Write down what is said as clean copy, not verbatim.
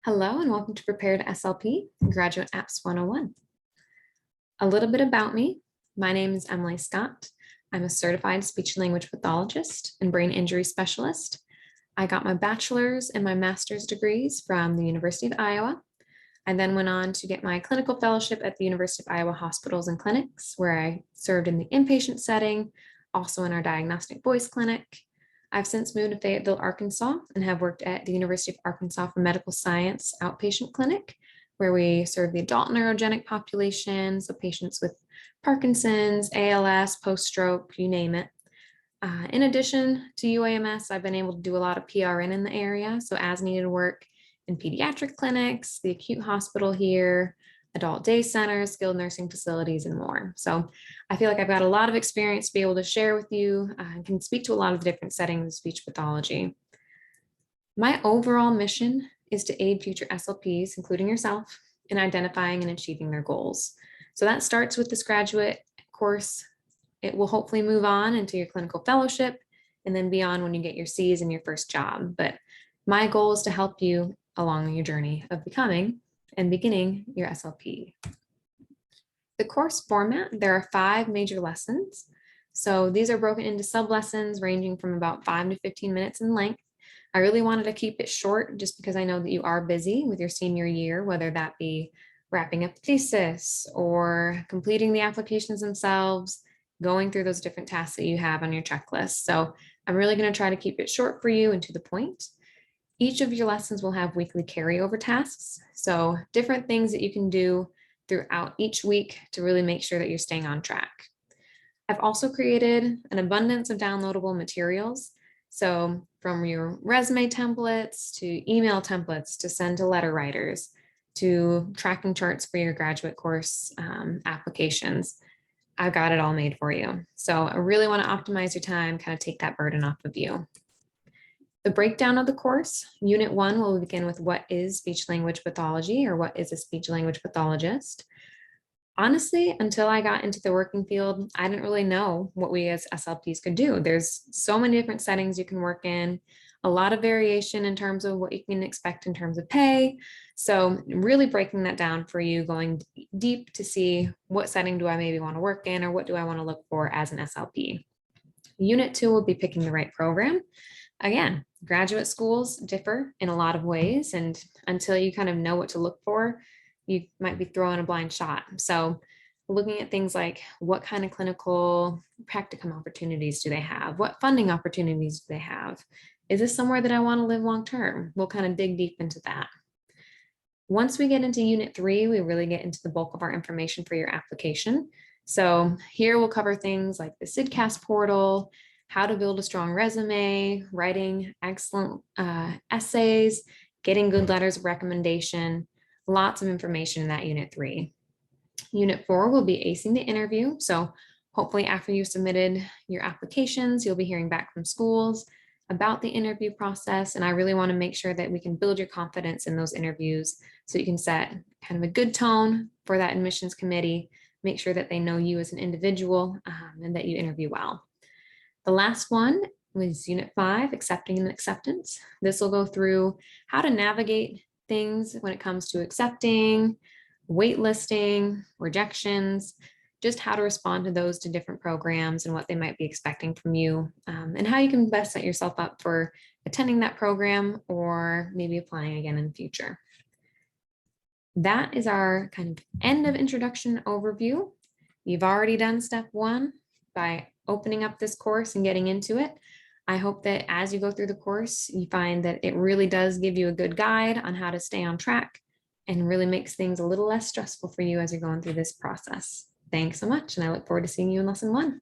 Hello and welcome to Prepared SLP, Graduate Apps 101. A little bit about me. My name is Emily Scott. I'm a certified speech-language pathologist and brain injury specialist. I got my bachelor's and my master's degrees from the University of Iowa. I then went on to get my clinical fellowship at the University of Iowa Hospitals and Clinics, where I served in the inpatient setting, also in our diagnostic voice clinic. I've since moved to Fayetteville, Arkansas, and have worked at the University of Arkansas for Medical Science Outpatient Clinic, where we serve the adult neurogenic population, so patients with Parkinson's, ALS, post-stroke, you name it. In addition to UAMS, I've been able to do a lot of PRN in the area, so as needed work in pediatric clinics, the acute hospital here, adult day centers, skilled nursing facilities, and more. So I feel like I've got a lot of experience to be able to share with you and can speak to a lot of the different settings of speech pathology. My overall mission is to aid future SLPs, including yourself, in identifying and achieving their goals. So that starts with this graduate course. It will hopefully move on into your clinical fellowship and then beyond when you get your C's in your first job. But my goal is to help you along your journey of becoming and beginning your SLP. The course format, there are 5 major lessons. So these are broken into sub-lessons ranging from about 5 to 15 minutes in length. I really wanted to keep it short just because I know that you are busy with your senior year, whether that be wrapping up the thesis or completing the applications themselves, going through those different tasks that you have on your checklist. So I'm really going to try to keep it short for you and to the point. Each of your lessons will have weekly carryover tasks. So different things that you can do throughout each week to really make sure that you're staying on track. I've also created an abundance of downloadable materials. So from your resume templates to email templates to send to letter writers to tracking charts for your graduate course applications, I've got it all made for you. So I really want to optimize your time, kind of take that burden off of you. The breakdown of the course, Unit 1 will begin with what is speech-language pathology or what is a speech-language pathologist. Honestly, until I got into the working field, I didn't really know what we as SLPs could do. There's so many different settings you can work in, a lot of variation in terms of what you can expect in terms of pay. So really breaking that down for you, going deep to see what setting do I maybe want to work in or what do I want to look for as an SLP. Unit 2 will be picking the right program. Again, graduate schools differ in a lot of ways, and until you kind of know what to look for, you might be throwing a blind shot. So looking at things like what kind of clinical practicum opportunities do they have? What funding opportunities do they have? Is this somewhere that I want to live long-term? We'll kind of dig deep into that. Once we get into Unit 3, we really get into the bulk of our information for your application. So here we'll cover things like the SIDCAS portal, how to build a strong resume, writing excellent essays, getting good letters of recommendation, lots of information in that Unit 3. Unit 4 will be acing the interview. So hopefully after you've submitted your applications, you'll be hearing back from schools about the interview process. And I really want to make sure that we can build your confidence in those interviews so you can set kind of a good tone for that admissions committee, make sure that they know you as an individual and that you interview well. The last one was Unit 5, accepting and acceptance. This will go through how to navigate things when it comes to accepting, waitlisting, rejections, just how to respond to those to different programs and what they might be expecting from you, and how you can best set yourself up for attending that program or maybe applying again in the future. That is our kind of end of introduction overview. You've already done step 1 by opening up this course and getting into it. I hope that as you go through the course, you find that it really does give you a good guide on how to stay on track and really makes things a little less stressful for you as you're going through this process. Thanks so much, and I look forward to seeing you in lesson 1.